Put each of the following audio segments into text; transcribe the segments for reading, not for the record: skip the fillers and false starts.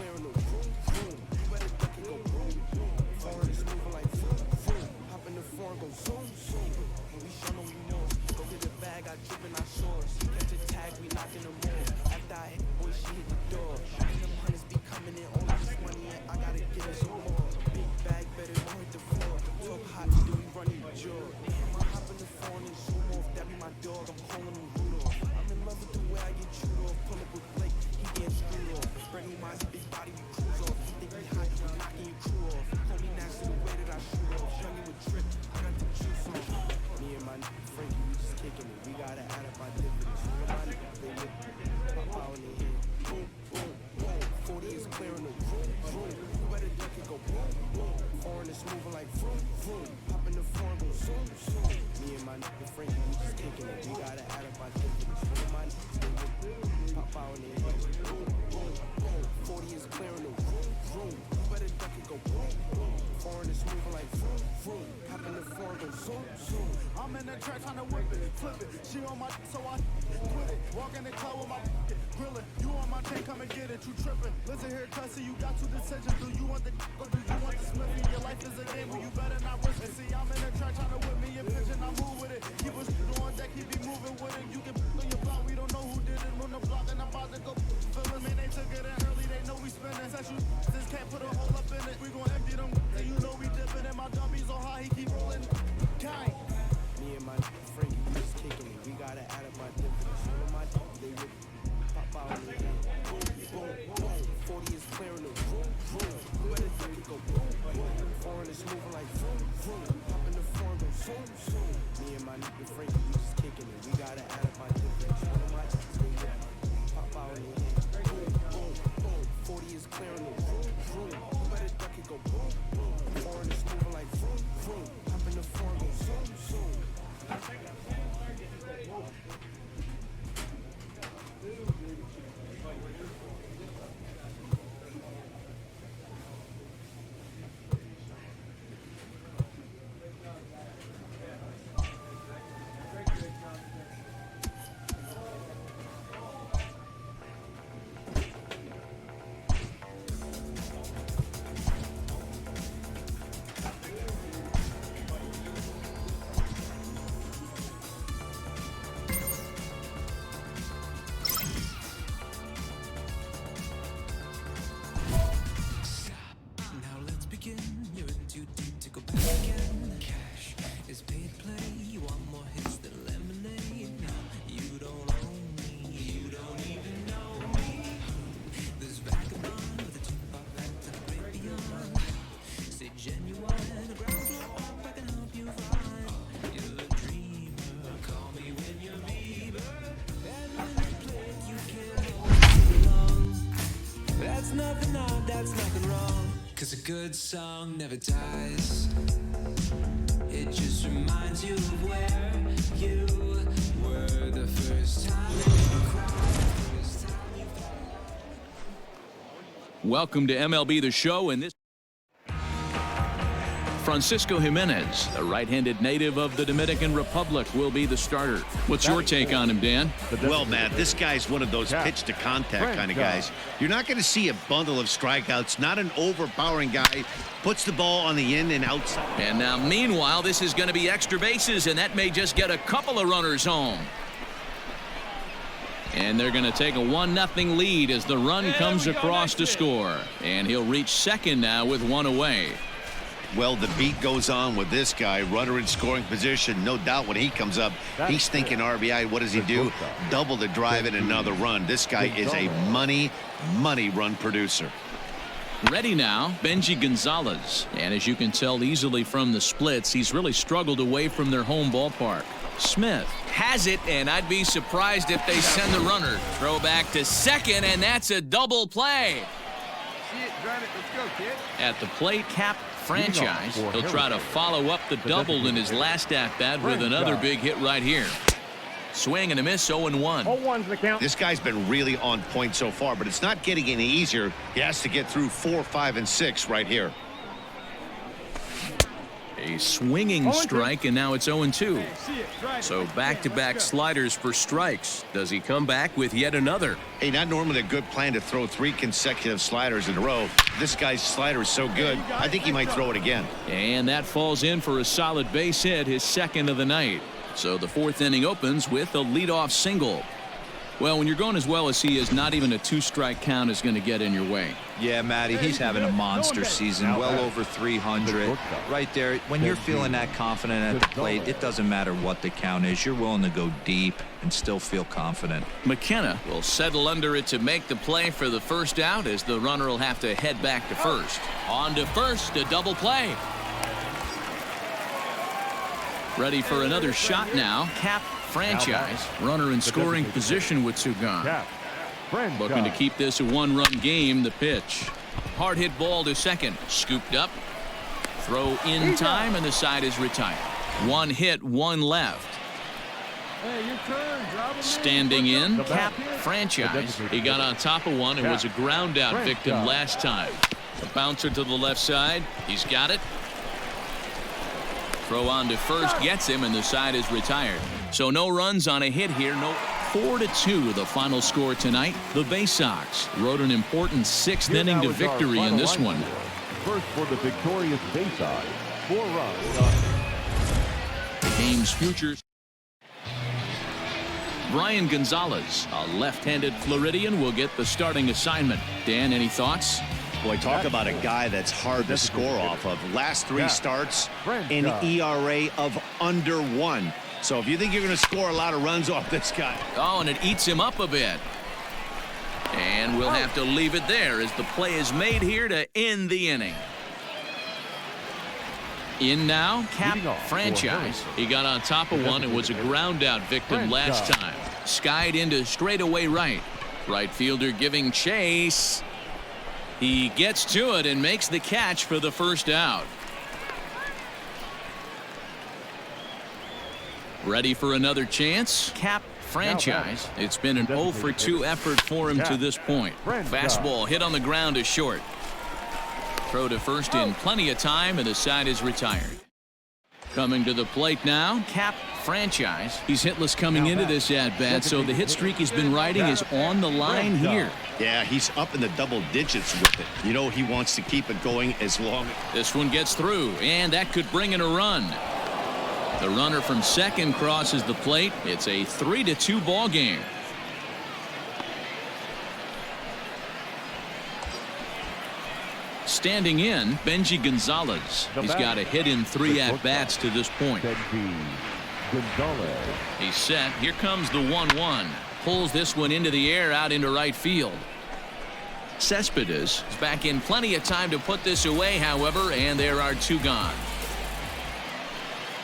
clearing the room. You better duck and go boom. Foreign is moving like vroom, vroom. Hop in the foreign, go zoom, zoom. We show them we know. Go get a bag, I drip in our shores. Catch a tag, we knocking them more. After I hit, boy, she hit the door. Them hunters be coming in, all this money, and I gotta get it some more. Big bag, better don't hit the floor. Talk hot, do we run your jaw? I hop in the foreign and zoom off. That be my dog, I'm calling him Rudolph. I'm in love with the way I get chewed off. Pull up with Blake, he getting screwed off. Brand new minds, big body, we cruise off. He think we hot, we knocking your crew off. Call me nasty the way that I shoot off. Young you a trip, I got the juice on. Me and my nigga Frankie, we just kicking it. We gotta add up our dividends. Me and my nigga, they with pop out in the head. Boom, boom, boom. 40 is clearing the room, room. You better duck and go boom, boom. Foreign is moving like vroom, vroom. Hop in the foreign, go zoom, zoom. Me and my nigga Frankie, we just kicking it. We gotta add up our dividends. Me and my nigga, they with pop out in the head. Boom, boom, boom. 40 is clearing the room, room. You better duck and go boom, boom. Foreign is moving like vroom, vroom. Hop in the foreign, go zoom, zoom. I'm in the track trying to whip it, flip it. She on my so I quit it. Walk in the club with my grilling. You on my chain, come and get it. You tripping? Listen here, cussy, you got two decisions. Do you want the or do you want the Smithy? Your life is a game where you better not risk it. See, I'm in the track trying to whip me a pigeon. I move with it. Keep us on deck, keep me moving with it. You can on your block, we don't know who did it. On the block, and I'm about to go feeling. Man, they took it in early, they know we spinning. Said you just can't put a hole up in it. We gon' empty them, and you know we dipping. And my dummies on high, he keep rolling. Gang. Me and my Frankie, we just kicking it. We gotta add up my dividends. All of my they with pop out in the head. Boom, boom, boom. 40 is clearing the room, room. You better duck and go boom, boom. Foreign is moving like vroom, vroom. Hop in the foreign, go zoom, zoom. Me and my nigga Frankie, we just kicking it. We gotta add up my dividends. All of my they with pop out in the head. Boom, boom, boom. 40 is clearing the room, room. You better duck and go boom, boom. Foreign is moving like vroom, vroom. Hop in the foreign, go zoom, zoom. Cause a good song never dies. It just reminds you of where you were the first time you cried. Welcome to MLB The Show, and this Francisco Jimenez, a right-handed native of the Dominican Republic, will be the starter. What's your take on him, Dan? Well, Matt, this guy's one of those pitch-to-contact kind of guys. You're not going to see a bundle of strikeouts, not an overpowering guy. Puts the ball on the in and outside. And now, meanwhile, this is going to be extra bases, and that may just get a couple of runners home. And they're going to take a 1-0 lead as the run comes across to score. And he'll reach second now with one away. Well, the beat goes on with this guy, runner in scoring position. No doubt when he comes up, he's thinking RBI. What does he do? Double the drive and another run. This guy is a money run producer. Ready now, Benji Gonzalez. And as you can tell easily from the splits, he's really struggled away from their home ballpark. Smith has it, and I'd be surprised if they send the runner. Throw back to second, and that's a double play. At the plate, Cap franchise. He'll try to follow up the double in his last at-bat with another big hit right here. Swing and a miss, 0-1. This guy's been really on point so far, but it's not getting any easier. He has to get through 4, 5, and 6 right here. A swinging strike, and now it's 0-2. So back-to-back sliders for strikes. Does he come back with yet another? Hey, not normally a good plan to throw 3 consecutive sliders in a row. This guy's slider is so good, I think he might throw it again. And that falls in for a solid base hit, his second of the night. So the 4th inning opens with a leadoff single. Well, when you're going as well as he is, not even a 2-strike count is going to get in your way. Yeah, Matty, he's having a monster season, well over 300. Right there, when you're feeling that confident at the plate, it doesn't matter what the count is. You're willing to go deep and still feel confident. McKenna will settle under it to make the play for the first out, as the runner will have to head back to first. On to first, a double play. Ready for another shot now. Cap franchise. Runner in scoring position with 2 gone. Looking to keep this a 1-run game. The pitch. Hard hit ball to second. Scooped up. Throw in time, and the side is retired. 1 hit, 1 left. Standing in, Cap franchise. He got on top of one and was a ground out victim last time. A bouncer to the left side. He's got it. Throw on to first gets him, and the side is retired. So no runs on a hit here. No. 4-2 the final score tonight. The Bay Sox rode an important 6th inning to victory in this one. First for the victorious Bay Sox, 4 runs. The game's future. Brian Gonzalez, a left-handed Floridian, will get the starting assignment. Dan, any thoughts? Boy, talk about a guy that's hard to score off of. Last 3 starts, an ERA of under 1. So if you think you're going to score a lot of runs off this guy. Oh, and it eats him up a bit. And we'll have to leave it there as the play is made here to end the inning. In now, Cap franchise. He got on top of one and was a ground out victim last time. Skied into straightaway right. Right fielder giving chase. He gets to it and makes the catch for the first out. Ready for another chance? Cap franchise. It's been an 0-for-2 effort for him to this point. Fastball hit on the ground is short. Throw to first in plenty of time, and the side is retired. Coming to the plate now, Cap franchise. He's hitless coming into this at-bat, so the hit streak he's been riding is on the line here. Yeah, he's up in the double digits with it. You know he wants to keep it going as long. This one gets through, and that could bring in a run. The runner from second crosses the plate. It's a 3-2 ball game. Standing in, Benji Gonzalez. He's got a hit in 3 at-bats to this point. He's set. Here comes the 1-1. Pulls this one into the air out into right field. Cespedes is back in plenty of time to put this away, however, and there are 2 gone.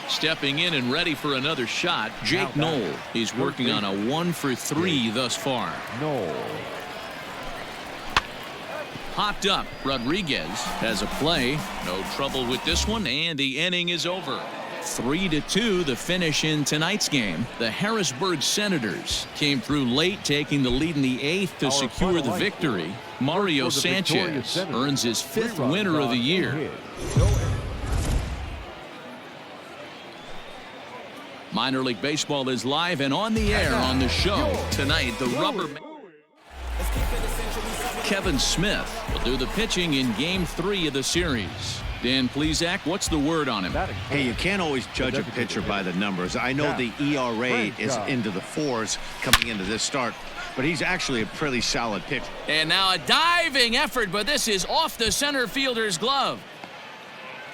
Stepping in and ready for another shot, Jake Knoll. He's working on a 1-for-3 thus far. Popped up. Rodriguez has a play. No trouble with this one, and the inning is over. 3-2 the finish in tonight's game. The Harrisburg Senators came through late, taking the lead in the 8th to secure the victory. Mario Sanchez earns his 5th winner of the year. Minor League Baseball is live and on the air on the show. Tonight, the rubber Kevin Smith will do the pitching in Game 3 of the series. Dan Plesac, what's the word on him? Hey, you can't always judge a pitcher by the numbers. I know the ERA is into the 4s coming into this start, but he's actually a pretty solid pitcher. And now a diving effort, but this is off the center fielder's glove.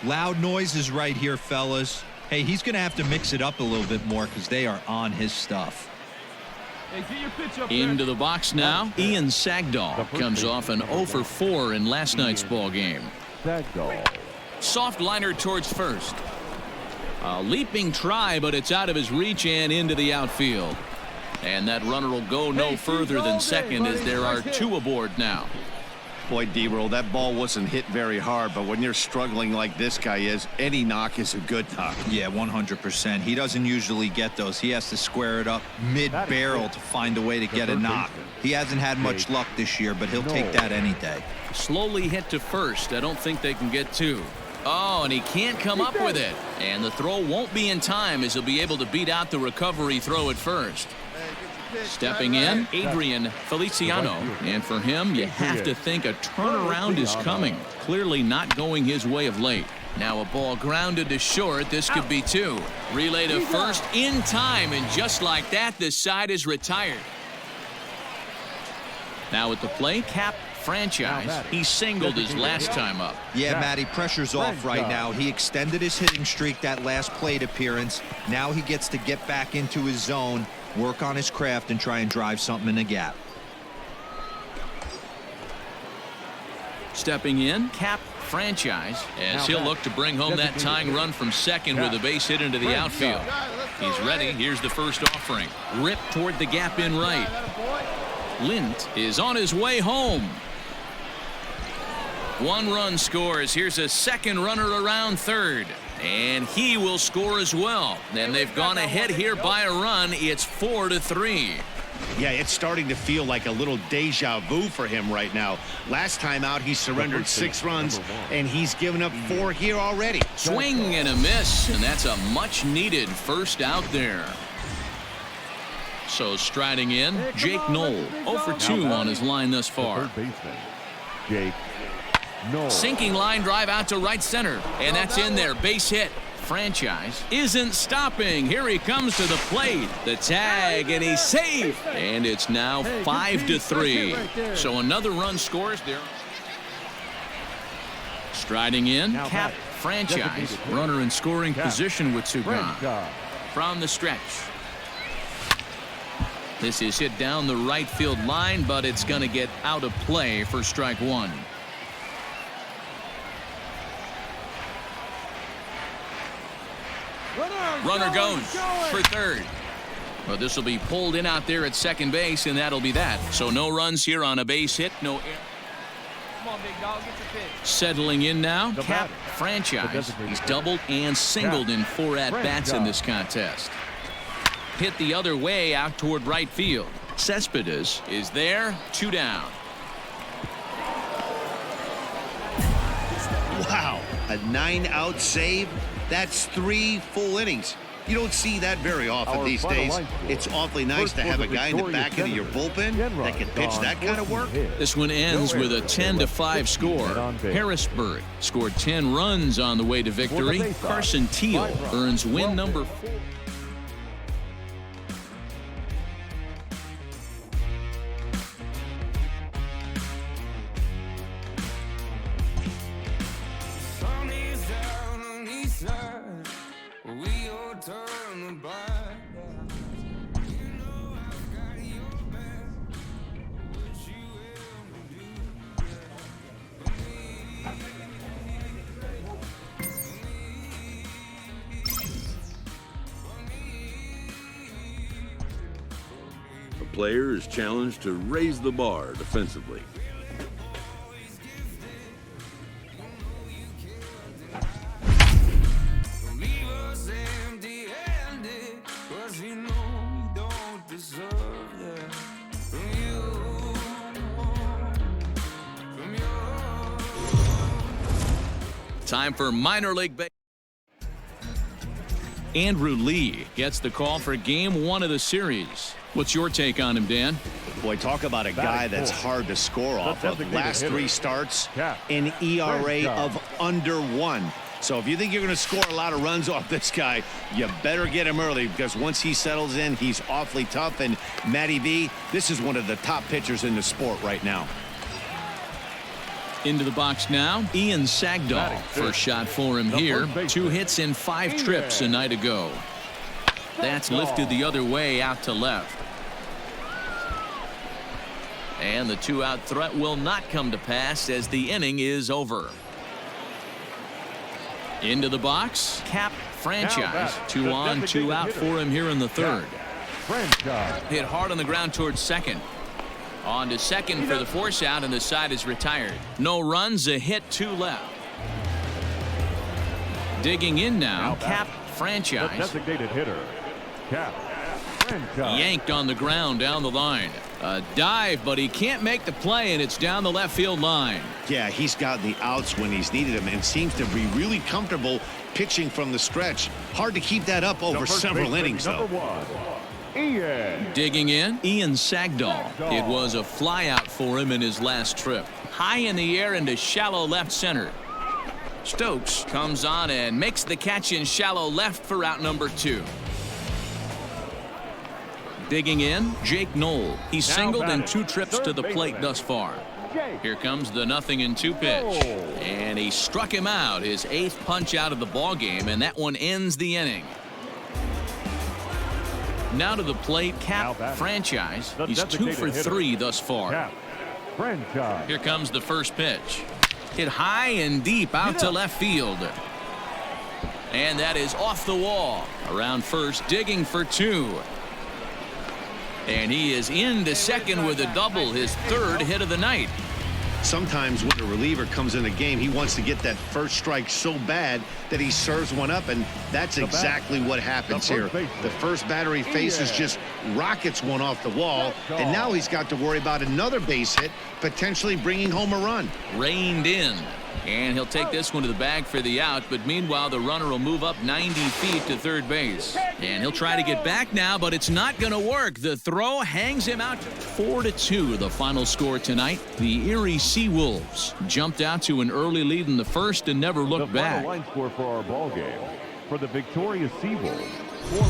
Loud noises right here, fellas. Hey, he's going to have to mix it up a little bit more because they are on his stuff. Into the box now, Ian Sagdahl comes off an 0-for-4 in last night's ball game. Soft liner towards first. A leaping try, but it's out of his reach and into the outfield. And that runner will go no further than second as there are 2 aboard now. Boy, D-Roll, that ball wasn't hit very hard, but when you're struggling like this guy is, any knock is a good knock. Yeah, 100%. He doesn't usually get those. He has to square it up mid-barrel to find a way to get a knock. He hasn't had much luck this year, but he'll take that any day. Slowly hit to first. I don't think they can get 2. Oh, and he can't come up with it. And the throw won't be in time as he'll be able to beat out the recovery throw at first. Stepping in, Adrian Feliciano. And for him, you have to think a turnaround is coming. Clearly not going his way of late. Now a ball grounded to short. This could be two. Relay to first in time, and just like that, this side is retired. Now at the plate, Cap Franchise. He singled his last time up. Yeah, Matty, pressure's off right now. He extended his hitting streak that last plate appearance. Now he gets to get back into his zone, work on his craft, and try and drive something in the gap. Stepping in, Cap Franchise, as he'll look to bring home that tying run from second with a base hit into the outfield. He's ready. Here's the first offering. Rip toward the gap in right. Lint is on his way home. One run scores. Here's a second runner around third. And he will score as well. And they've gone ahead here by a run. It's 4-3. Yeah, it's starting to feel like a little deja vu for him right now. Last time out, he surrendered 6 runs, and he's given up 4 here already. Swing and a miss, and that's a much-needed first out there. So striding in, Jake Knoll, 0 for 2 on his line thus far. Jake Knoll. Sinking line drive out to right center, and that's in there. Base hit. Franchise isn't stopping. Here he comes to the plate. The tag, and he's safe. And it's now 5-3. So another run scores there. Striding in, Cap Franchise. Runner in scoring position with Sugan. From the stretch. This is hit down the right field line, but it's going to get out of play for strike one. Runner goes for third. But this will be pulled in out there at second base, and that'll be that. So no runs here on a base hit. No air. Come on, big dog, get your pitch. Settling in now, Cap Franchise. He's doubled and singled in 4 at-bats in this contest. Hit the other way out toward right field. Cespedes is there, 2 down. Wow, a 9-out save. That's 3 full innings. You don't see that very often these days. It's awfully nice to have a guy in the back end of your bullpen that can pitch that kind of work. This one ends with a 10-5 score. Harrisburg scored 10 runs on the way to victory. Carson Teal earns win number 4. The player is challenged to raise the bar defensively. Time for minor league baseball. Andrew Lee gets the call for game 1 of the series. What's your take on him, Dan? Boy, talk about a guy that's hard to score off of. Last 3 starts, an ERA of under 1. So if you think you're going to score a lot of runs off this guy, you better get him early, because once he settles in, he's awfully tough. And Matty V, this is one of the top pitchers in the sport right now. Into the box now, Ian Sagdahl. First shot for him here. 2 hits in 5 trips a night ago. That's lifted the other way out to left. And the 2-out threat will not come to pass as the inning is over. Into the box, Cap Franchise. 2 on, 2 out for him here in the 3rd. Hit hard on the ground towards second. On to second for the force out, and the side is retired. No runs, a hit, 2 left. Digging in now, Cap Franchise. Designated hitter, Cap Franchise. Yanked on the ground down the line. A dive, but he can't make the play, and it's down the left field line. Yeah, he's gotten the outs when he's needed them and seems to be really comfortable pitching from the stretch. Hard to keep that up over several innings, though. Digging in, Ian Sagdahl. It was a flyout for him in his last trip. High in the air into shallow left center. Stokes comes on and makes the catch in shallow left for out number 2. Digging in, Jake Knoll. He's singled in 2 trips to the plate thus far. Here comes the 0-2 pitch. And he struck him out, his 8th punch out of the ball game, and that one ends the inning. Now to the plate, Cap Franchise. He's 2 for 3 thus far. Here comes the first pitch. Hit high and deep out to left field. And that is off the wall. Around first, digging for 2. And he is into second with a double, his 3rd hit of the night. Sometimes when a reliever comes in a game, he wants to get that first strike so bad that he serves one up, and that's exactly what happens here. The first batter he faces just rockets one off the wall, and now he's got to worry about another base hit, potentially bringing home a run. Reined in, and he'll take this one to the bag for the out, but meanwhile the runner will move up 90 feet to third base. And he'll try to get back now, but it's not going to work. The throw hangs him out. 4-2 the final score tonight. The Erie Seawolves jumped out to an early lead in the first and never looked back. The final line score for our ball game. For the victorious Seawolves, 4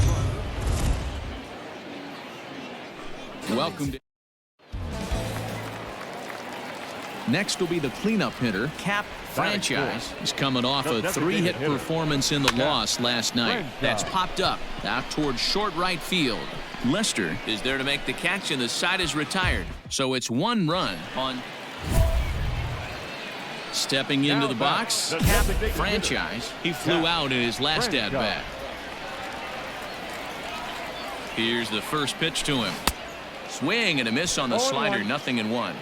runs. Welcome to next will be the cleanup hitter, Cap Franchise. He's coming off a 3-hit performance in the loss last night. That's popped up out towards short right field. Lester is there to make the catch, and the side is retired. So it's 1 run on. Stepping into the box, Cap Franchise. He flew out in his last at-bat. Here's the first pitch to him. Swing and a miss on the slider, 0-1.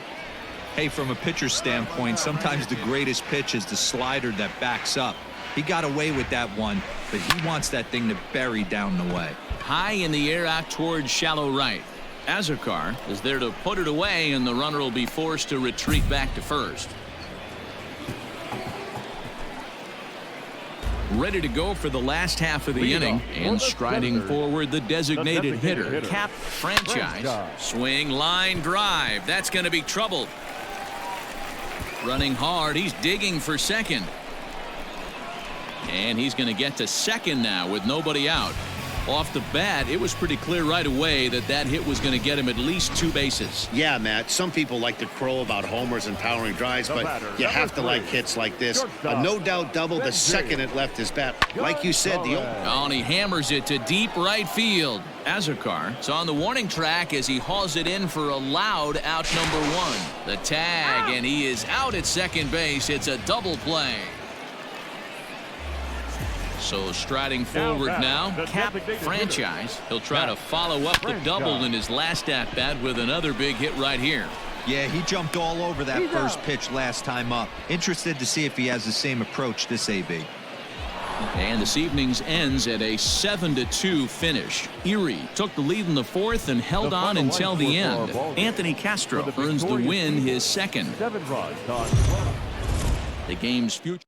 Hey, from a pitcher's standpoint, sometimes the greatest pitch is the slider that backs up. He got away with that one, but he wants that thing to bury down the way. High in the air out towards shallow right. Azarkar is there to put it away, and the runner will be forced to retreat back to first. Ready to go for the last half of the inning, and striding forward the designated hitter, Cap Franchise. Swing, line drive. That's going to be trouble. Running hard, he's digging for second. And he's going to get to second now with nobody out. Off the bat, it was pretty clear right away that that hit was going to get him at least 2 bases. Yeah, Matt, some people like to crow about homers and powering drives, but you have to like hits like this. A no-doubt double the second it left his bat. Like you said, and he hammers it to deep right field. Azarkar is on the warning track as he hauls it in for a loud out number 1. The tag, and he is out at second base. It's a double play. So striding forward now, Cap Franchise. He'll try to follow up the double in his last at-bat with another big hit right here. Yeah, he jumped all over that first pitch last time up. Interested to see if he has the same approach this AB. And this evening's ends at a 7-2 finish. Erie took the lead in the 4th and held on until the end. Anthony Castro earns the win, his second. The game's future.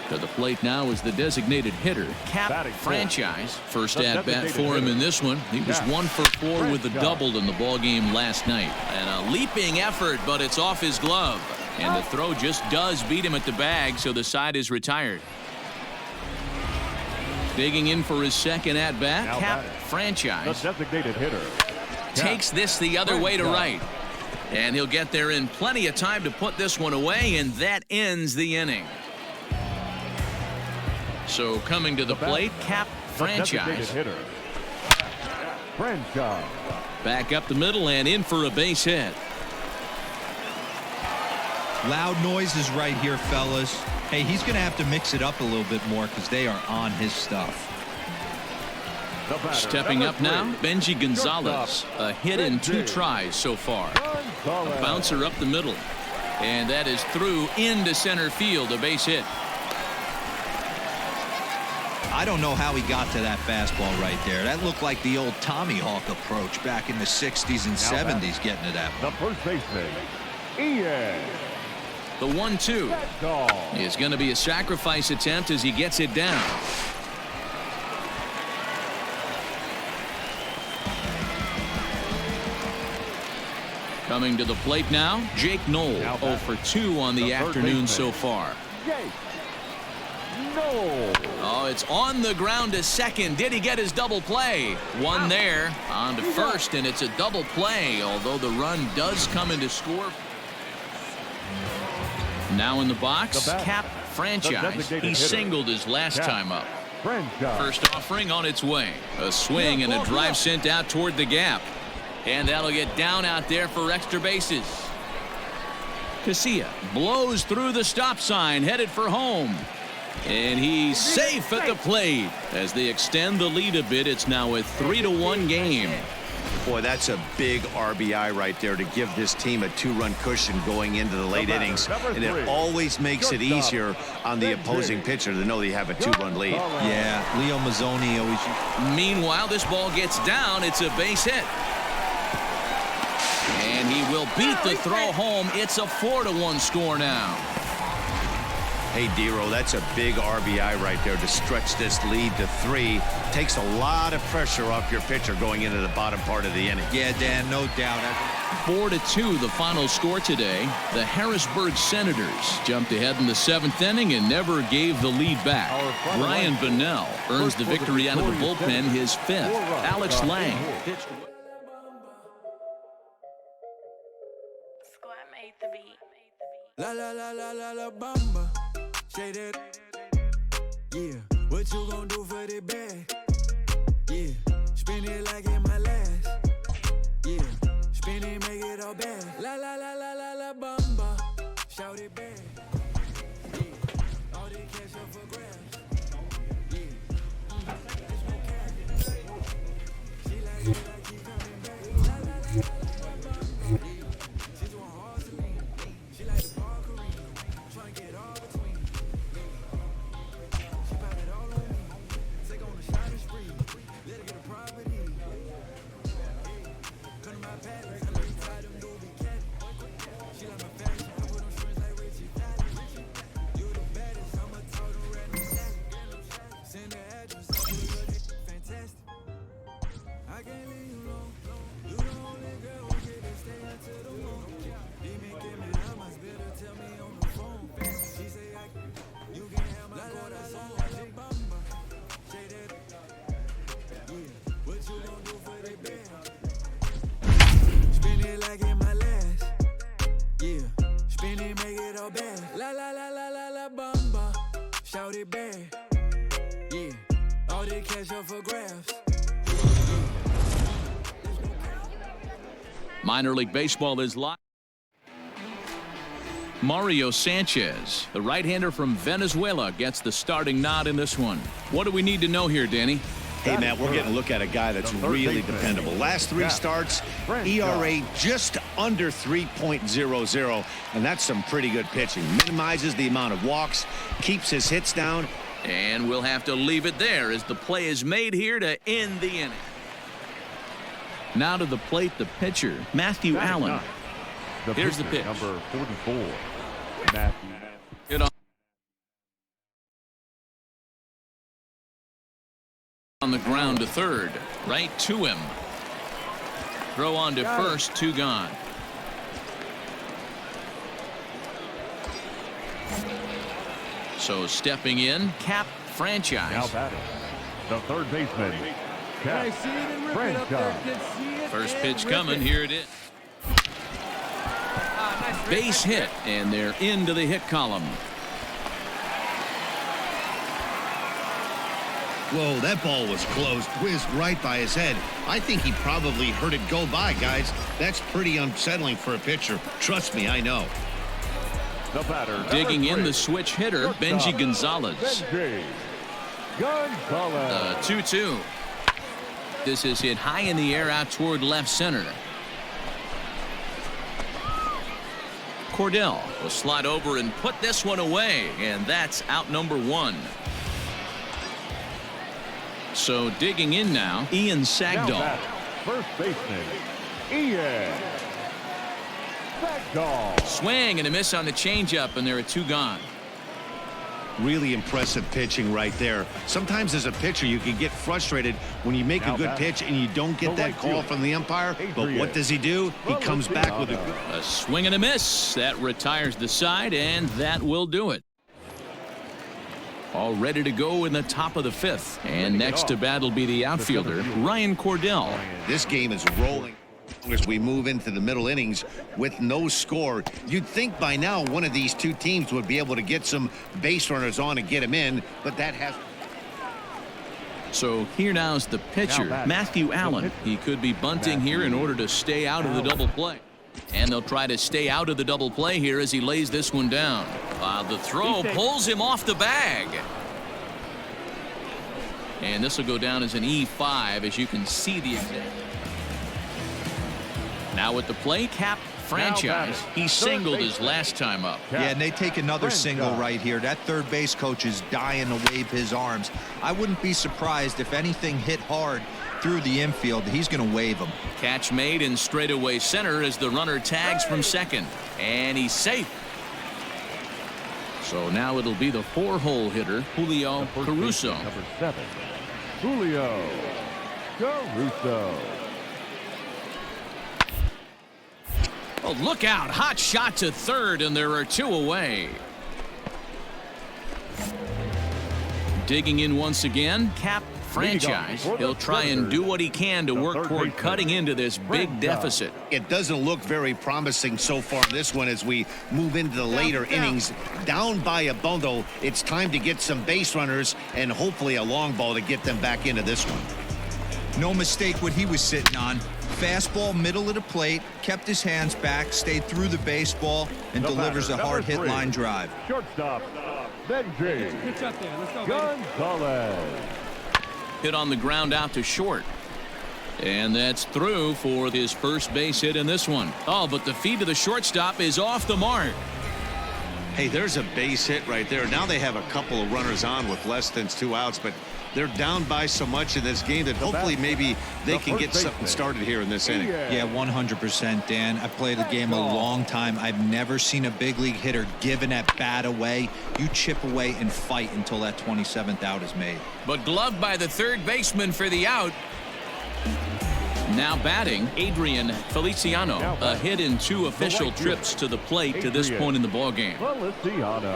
To the plate now is the designated hitter, Cap Franchise. First at bat for him in this one. He was 1 for 4 with the double in the ball game last night. And a leaping effort, but it's off his glove. And the throw just does beat him at the bag, so the side is retired. Digging in for his second at bat, Cap Franchise. The designated hitter takes this the other way to right. And he'll get there in plenty of time to put this one away, and that ends the inning. So coming to the plate, Cap Franchise. Back up the middle and in for a base hit. Loud noises right here, fellas. Hey, he's going to have to mix it up a little bit more because they are on his stuff. Stepping up now, Benji Gonzalez. A hit in 2 tries so far. A bouncer up the middle. And that is through into center field, a base hit. I don't know how he got to that fastball right there. That looked like the old Tommy Hawk approach back in the 60s and 70s getting to that The one. first baseman, Ian. The 1-2 is going to be a sacrifice attempt as he gets it down. Coming to the plate now, Jake Knoll, 0 for 2 on the afternoon so far. Oh, it's on the ground to second. Did he get his double play? One there, on to first, and it's a double play, although the run does come in to score. Now in the box, Cap Franchise. He singled his last time up. First offering on its way. A swing and a drive sent out toward the gap. And that'll get down out there for extra bases. Casilla blows through the stop sign, headed for home. And he's safe at the plate. As they extend the lead a bit, it's now a 3-1 game. Boy, that's a big RBI right there to give this team a 2-run cushion going into the late innings. And it always makes it easier on the opposing pitcher to know they have a 2-run lead. Yeah, Leo Mazzoni always. Meanwhile, this ball gets down. It's a base hit. And he will beat the throw home. It's a 4-1 score now. Hey, Dero, that's a big RBI right there to stretch this lead to 3. Takes a lot of pressure off your pitcher going into the bottom part of the inning. Yeah, Dan, no doubt. 4-2, the final score today. The Harrisburg Senators jumped ahead in the 7th inning and never gave the lead back. Brian Bunnell earns the victory out of the bullpen, his 5th. Alex Lang pitched. La la la la la la bamba. Shaded. Yeah. What you gon' do for the bag? Yeah. Spin it like in my last. Yeah. Spin it, make it all bad. La la la la la la bamba. Shout it back. Yeah. All the cash up for grabs. Yeah. There's no cash. She like it, I keep coming back. La la la la la bamba. She's doing hard to me. She like the bar Kareem. Trying to get all between. She pop it all on me. Take on the shot and spree. Let her get a property. Come to my palace. I know you tired of them doobie cat. She like my fashion. I put on strings like Richie Fallon. You the baddest. I'ma talk to random sack. Send the address. I'll put your fantastic. I can't leave you alone. You the only girl who get to stay until the morning. Demon give me how much better tell me on the phone. She say you can have my quarter song on the bumper. Say that. Yeah. What you gon' do for the band? Spin it like in my last. Yeah. Spin it, make it all bad. La la la la la la bumper. Shout it back. Yeah. All the cash up for grabs. Minor League Baseball is live. Mario Sanchez, the right-hander from Venezuela, gets the starting nod in this one. What do we need to know here, Danny? Hey, Matt, we're getting a look at a guy that's really dependable. Last 3 starts, ERA just under 3.00, and that's some pretty good pitching. Minimizes the amount of walks, keeps his hits down. And we'll have to leave it there as the play is made here to end the inning. Now to the plate, the pitcher, Matthew Allen. Here's the pitch. Number 44, Matthew. Hit on the ground to third, right to him. Throw on to first, 2 gone. So stepping in, Cap Franchise. Now batting, the third baseman, Cap Franchise. First pitch coming, here it is. Base hit, and they're into the hit column. Whoa, that ball was close, whizzed right by his head. I think he probably heard it go by, guys. That's pretty unsettling for a pitcher. Trust me, I know. The batter, Digging in the switch hitter, Benji Gonzalez. Benji Gonzalez. 2-2. This is hit high in the air out toward left center. Cordell will slide over and put this one away, and that's out number 1. So digging in now, Ian Now Sagdahl. batting, first baseman, Ian Sagdahl. Swing and a miss on the changeup, and there are 2 gone. Really impressive pitching right there. Sometimes as a pitcher you can get frustrated when you make a good pitch and you don't get that call from the umpire. But what does he do? He comes back with a swing and a miss. That retires the side, and that will do it. All ready to go in the top of the 5th. And next to bat will be the outfielder, Ryan Cordell. This game is rolling as we move into the middle innings with no score. You'd think by now one of these 2 teams would be able to get some base runners on and get them in, but that has. So here now's the pitcher, Matthew Allen. He could be bunting here in order to stay out of the double play. And they'll try to stay out of the double play here as he lays this one down. The throw pulls him off the bag. And this will go down as an E5, as you can see the example. Now at the plate, Cap Franchise. He singled his last time up. Yeah, and they take another single right here. That third base coach is dying to wave his arms. I wouldn't be surprised if anything hit hard through the infield. He's going to wave them. Catch made in straightaway center as the runner tags from second. And he's safe. So now it'll be the 4-hole hitter, Julio Caruso. Number 7, Julio Caruso. Oh, look out. Hot shot to third, and there are 2 away. Digging in once again, Cap Franchise. He'll try and do what he can to work toward cutting into this big deficit. It doesn't look very promising so far in this one as we move into the later innings. Down by a bundle, it's time to get some base runners and hopefully a long ball to get them back into this one. No mistake what he was sitting on. Fastball, middle of the plate, kept his hands back, stayed through the baseball, and delivers a hard hit line drive. Shortstop, Benji Gonzalez. Hit on the ground out to short. And that's through for his first base hit in this one. Oh, but the feed to the shortstop is off the mark. Hey, there's a base hit right there. Now they have a couple of runners on with less than 2 outs, but they're down by so much in this game that hopefully maybe they can get something started here in this inning. Yeah, 100%, Dan. I've played the game a long time. I've never seen a big league hitter giving that bat away. You chip away and fight until that 27th out is made. But gloved by the third baseman for the out. Now batting, Adrian Feliciano. A hit in 2 official trips to the plate to this point in the ballgame. Feliciano.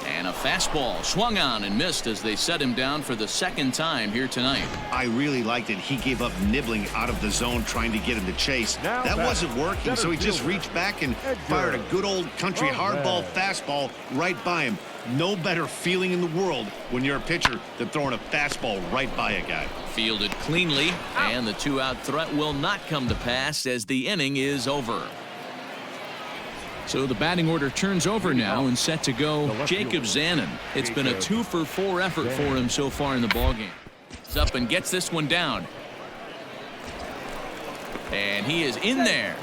And a fastball swung on and missed as they set him down for the 2nd time here tonight. I really liked it. He gave up nibbling out of the zone trying to get him to chase. That wasn't working, so he just reached back and fired a good old country hardball fastball right by him. No better feeling in the world when you're a pitcher than throwing a fastball right by a guy. Fielded cleanly, and the 2-out threat will not come to pass as the inning is over. So the batting order turns over now and set to go Jacob Zanin. It's been a 2-for-4 effort for him so far in the ballgame. He's up and gets this one down. And he is in there.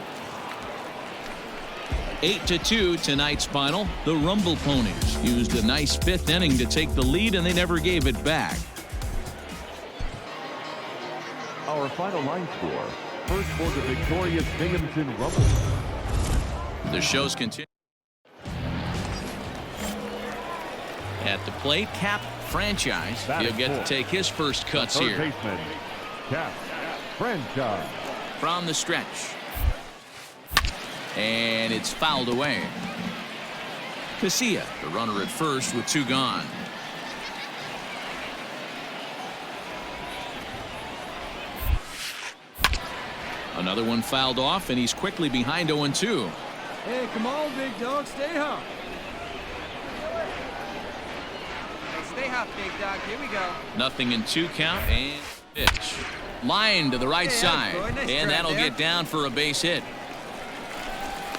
8-2 tonight's final. The Rumble Ponies used a nice 5th inning to take the lead, and they never gave it back. Our final line score. First for the victorious Binghamton Rumble. The show's continue. At the plate, Cap Franchise. He'll get to take his first cuts Third here. baseman, Cap Franchise. From the stretch. And it's fouled away. Casilla, the runner at first with 2 gone. Another one fouled off, and he's quickly behind 0-2. Hey, come on, big dog. Stay hot. Hey, stay hot, big dog. Here we go. Nothing in 2 count, and pitch. Line to the right side, and that'll get down for a base hit.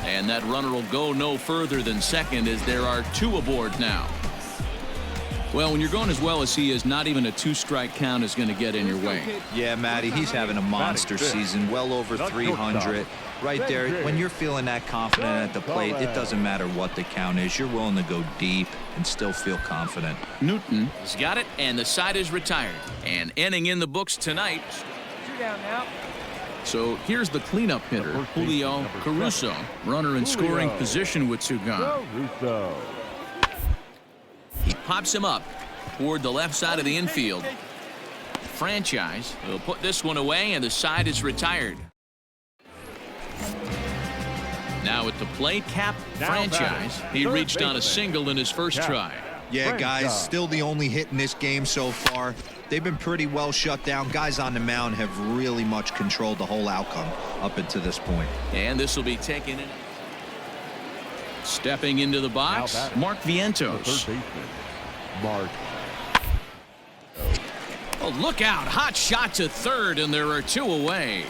And that runner will go no further than second as there are 2 aboard now. Well, when you're going as well as he is, not even a 2-strike count is going to get in your way. Yeah, Matty, he's having a monster season, well over 300. Right there, when you're feeling that confident at the plate, it doesn't matter what the count is. You're willing to go deep and still feel confident. Newton has got it, and the side is retired. And inning in the books tonight. 2 down now. So here's the cleanup hitter, Julio Caruso. Runner in scoring position with 2 gone. Caruso. He pops him up toward the left side of the infield. Franchise will put this one away, and the side is retired. Now at the plate, Cap Franchise. He reached on a single in his first try. Yeah, guys, still the only hit in this game so far. They've been pretty well shut down. Guys on the mound have really much controlled the whole outcome up until this point. And this will be taken in. Stepping into the box, Mark Vientos. Mark. Oh, look out. Hot shot to third, and there are 2 away.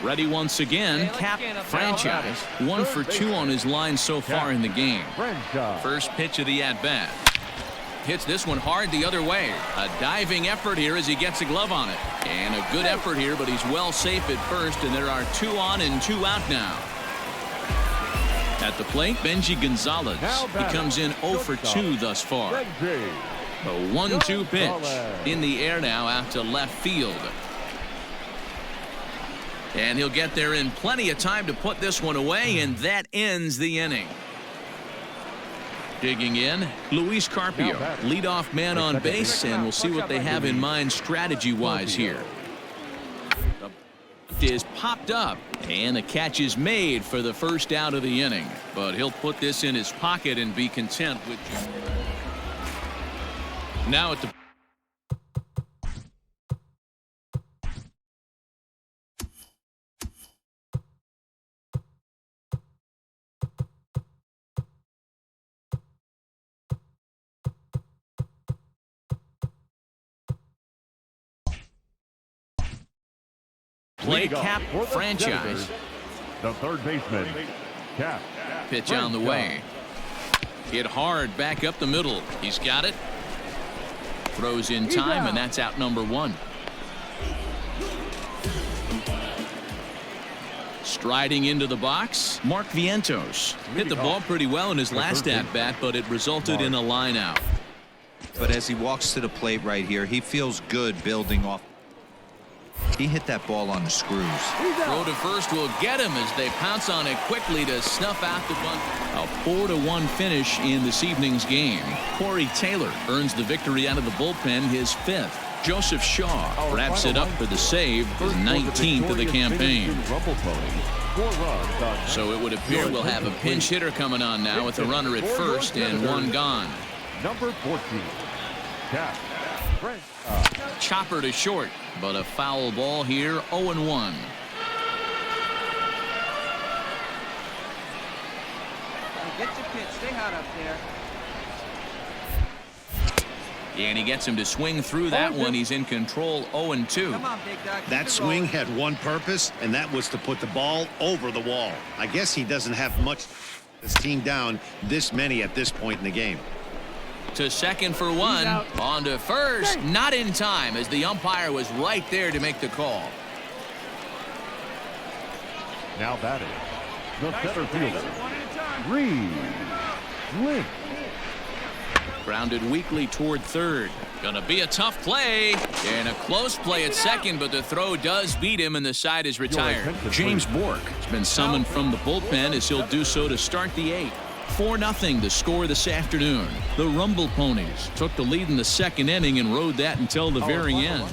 Ready once again, Cap Franchise. 1 for 2 on his line so far in the game. First pitch of the at-bat. Hits this one hard the other way. A diving effort here as he gets a glove on it. And a good effort here, but he's well safe at first, and there are 2 on and 2 out now. At the plate, Benji Gonzalez. He comes in 0 for 2 thus far. A 1-2 pitch. In the air now out to left field. And he'll get there in plenty of time to put this one away, and that ends the inning. Digging in, Luis Carpio, leadoff man on base, and we'll see what they have in mind strategy-wise here. The is popped up, and the catch is made for the first out of the inning. But he'll put this in his pocket and be content with it. Now at the play, Cap Franchise. The third baseman, Cap. Pitch on the way. Hit hard back up the middle. He's got it. Throws in time, and that's out number 1. Striding into the box, Mark Vientos. Hit the ball pretty well in his last at-bat, but it resulted in a line out. But as he walks to the plate right here, he feels good building off. He hit that ball on the screws. Throw to first will get him as they pounce on it quickly to snuff out the bunt. A 4-1 finish in this evening's game. Corey Taylor earns the victory out of the bullpen, his 5th. Joseph Shaw wraps it up for the save, his 19th of the campaign. So it would appear we'll have a pinch hitter coming on now with a runner at first and 1 gone. Number 14, Cap. Chopper to short, but a foul ball here, 0-1. Get your pitch. Stay hot up there. And he gets him to swing through that one. He's in control, 0-2. Come on, big dog. That swing had one purpose, and that was to put the ball over the wall. I guess he doesn't have much. His team down this many at this point in the game. To second for 1. On to first. Not in time as the umpire was right there to make the call. Now batting, the center fielder, Reed Link. Grounded weakly toward third. Gonna be a tough play. And a close play at second, but the throw does beat him and the side is retired. James Bourque has been summoned from the bullpen as he'll do so to start the 8th. 4-0 the score this afternoon. The Rumble Ponies took the lead in the second inning and rode that until the very end.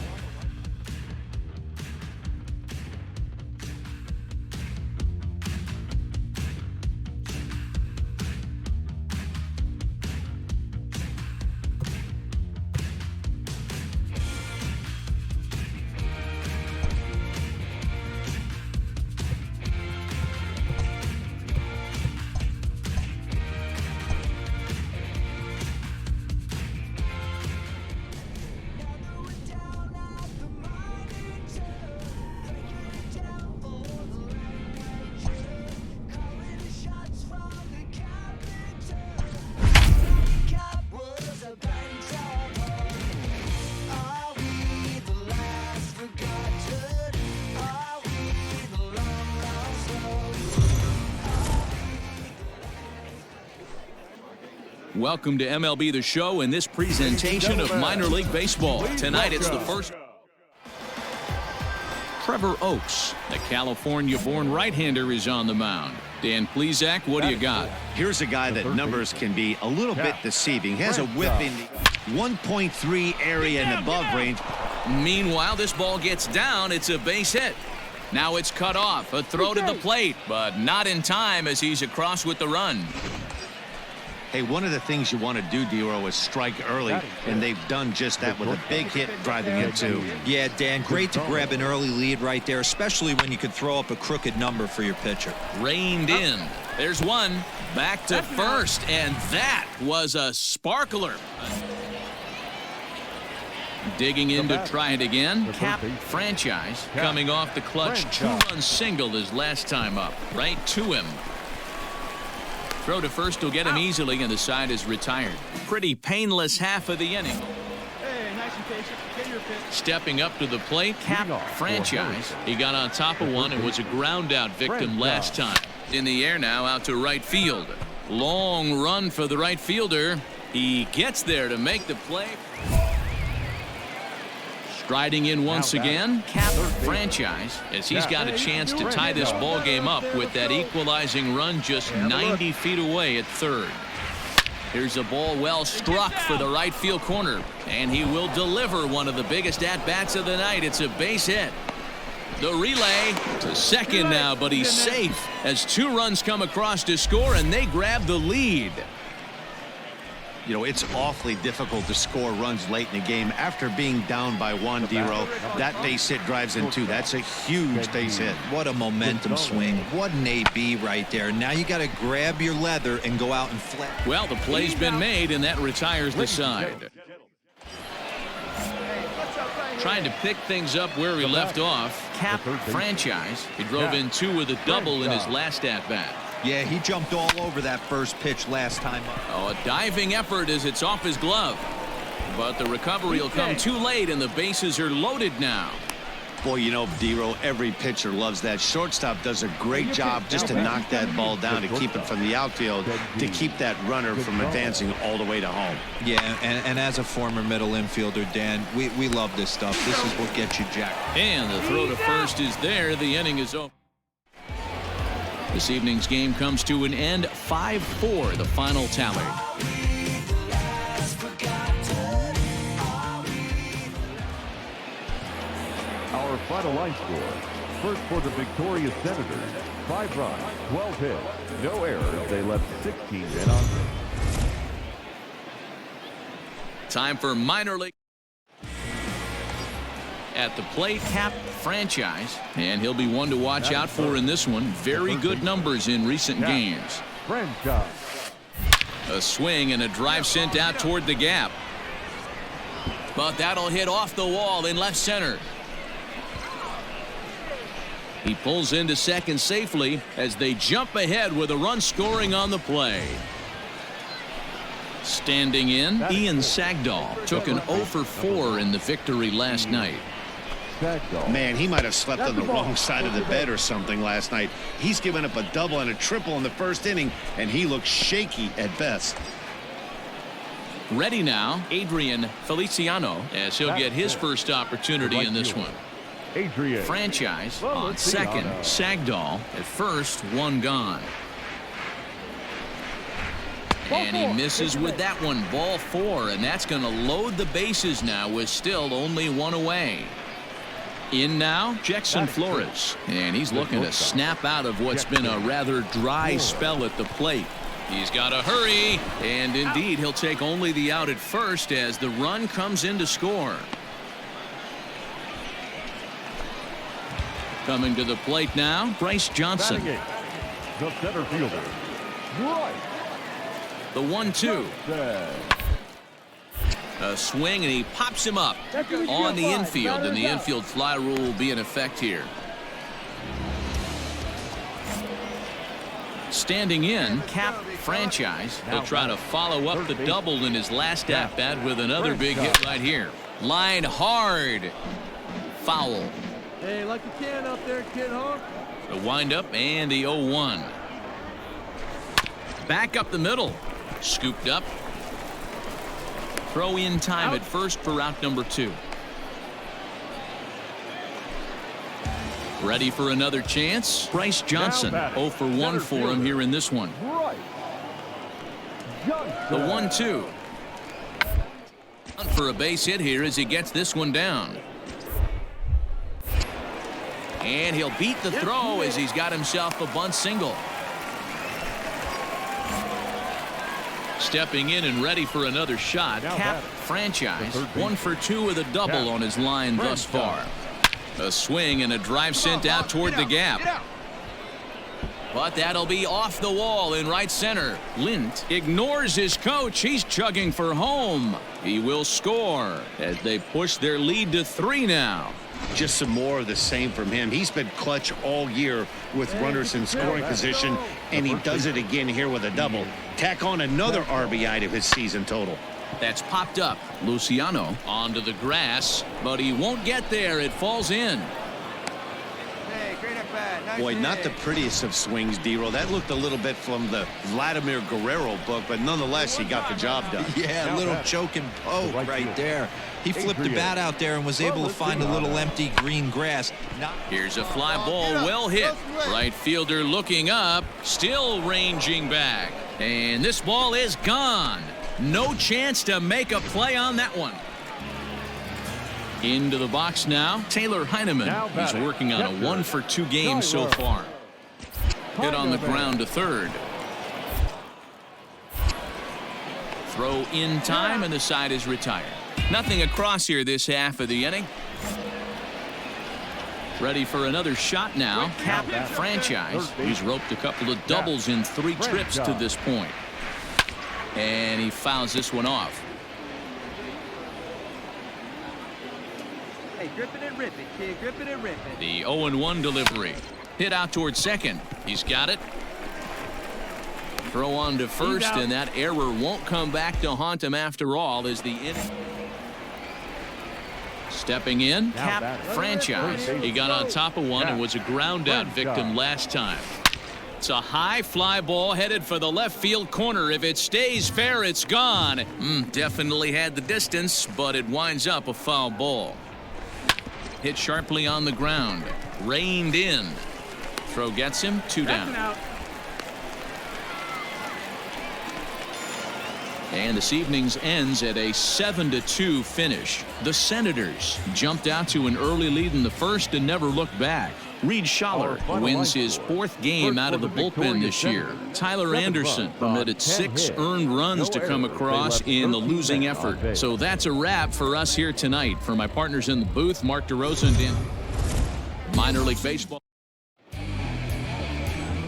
Welcome to MLB The Show and this presentation of minor league baseball. Tonight it's the first. Trevor Oakes, the California-born right-hander, is on the mound. Dan Plesac, what do you got? Here's a guy that numbers can be a little bit deceiving. He has a whip in the 1.3 area and above range. Meanwhile, this ball gets down. It's a base hit. Now it's cut off. A throw to the plate, but not in time as he's across with the run. Hey, one of the things you want to do, D-Row, is strike early, and they've done just that with a big hit driving it too. Yeah, Dan, great to grab an early lead right there, especially when you can throw up a crooked number for your pitcher. Reined in. There's one. Back to first, and that was a sparkler. Digging in to try it again. Cap Franchise coming off the clutch two-run single his last time up. Right to him. Throw to first will get him easily, and the side is retired. Pretty painless half of the inning. Hey, nice and patient. Get your pitch. Stepping up to the plate, Cap Franchise. He got on top of one and was a ground out victim last time. In the air now, out to right field. Long run for the right fielder. He gets there to make the play. Striding in once again, Cap Franchise, as he's got a chance to tie this ball game up with that equalizing run just 90 feet away at third. Here's a ball well struck for the right field corner, and he will deliver one of the biggest at-bats of the night. It's a base hit. The relay to second now, but he's safe as two runs come across to score, and they grab the lead. You know, it's awfully difficult to score runs late in the game after being down by one, D-Row. That base hit drives in two. That's a huge base hit. What a momentum swing. What an AB right there. Now you got to grab your leather and go out and flat. Well, the play's been made, and that retires the side. Trying to pick things up where he left off. Cap Franchise. He drove in two with a double in his last at-bat. Yeah, he jumped all over that first pitch last time up. Oh, a diving effort as it's off his glove. But the recovery will come too late, and the bases are loaded now. Boy, you know, D-Row, every pitcher loves that. Shortstop does a great job just to knock that ball down, to keep it from the outfield, to keep that runner from advancing all the way to home. Yeah, and as a former middle infielder, Dan, we love this stuff. This is what gets you jacked. And the throw to first is there. The inning is over. This evening's game comes to an end. 5-4, the final tally. Our final line score. First for the victorious Senators, 5 runs, 12 hits, no errors. They left 16 men on base. Time for minor league. At the plate, Cap Franchise, and he'll be one to watch out for in this one. Very good numbers in recent games. A swing and a drive sent out toward the gap. But that'll hit off the wall in left center. He pulls into second safely as they jump ahead with a run scoring on the play. Standing in, Ian Sagdahl took an 0 for 4 in the victory last night. Man, he might have slept on the wrong side of the bed or something last night. He's given up a double and a triple in the first inning, and he looks shaky at best. Ready now, Adrian Feliciano, as he'll get his first opportunity in this one. Franchise on second, Sagdahl at first, one gone. And he misses with that one, ball 4, and that's going to load the bases now with still only one away. In now, Jackson Flores, and he's looking to snap out of what's been a rather dry spell at the plate. He's got to hurry, and indeed he'll take only the out at first as the run comes in to score. Coming to the plate now, Bryce Johnson. The center fielder, The 1-2. A swing, and he pops him up on the infield, and the infield fly rule will be in effect here. Standing in, Cap Franchise. He'll try to follow up the double in his last at-bat with another big hit right here. Line hard. Foul. Hey, like you can out there, kid, huh? The windup and the 0-1. Back up the middle. Scooped up Throw in time at first for route number 2. Ready for another chance? Bryce Johnson 0 for 1 for him here in this one. The 1-2. For a base hit here as he gets this one down. And he'll beat the throw as he's got himself a bunt single. Stepping in and ready for another shot. Cap franchise 1 for 2 with a double on his line thus far. A swing and a drive sent out toward the gap. But that'll be off the wall in right center. Lint ignores his coach. He's chugging for home. He will score as they push their lead to 3 now. Just some more of the same from him. He's been clutch all year with runners in scoring position, and he does it again here with a double. Tack on another RBI to his season total. That's popped up. Luciano onto the grass, but he won't get there. It falls in. Boy, not the prettiest of swings, D-Roll. That looked a little bit from the Vladimir Guerrero book, but nonetheless, he got the job done. Yeah, a little choke and poke right there. He flipped the bat out there and was able to find a little empty green grass. Here's a fly ball, well hit. Right fielder looking up, still ranging back. And this ball is gone. No chance to make a play on that one. Into the box now, Taylor Heineman. He's working on a 1 for 2 game so far. Hit on the ground to third. Throw in time, and the side is retired. Nothing across here this half of the inning. Ready for another shot now. Cap franchise. He's roped a couple of doubles in 3 trips to this point. And he fouls this one off. Hey, grip it and rip it, kid. Grip it and rip it. The 0-1 delivery. Hit out towards second. He's got it. Throw on to first, and that error won't come back to haunt him after all as the inning. Stepping in, Cap franchise. He got on top of one and was a ground out victim last time. It's a high fly ball headed for the left field corner. If it stays fair, it's gone. Definitely had the distance, but it winds up a foul ball. Hit sharply on the ground. Reined in. Throw gets him. 2 down. And this evening's ends at a 7-2 finish. The Senators jumped out to an early lead in the first and never looked back. Reed Schaller wins his 4th game out of the bullpen this year. Tyler Anderson permitted 6 earned runs to come across in the losing effort. So that's a wrap for us here tonight. For my partners in the booth, Mark DeRosa and Dan. Minor League Baseball.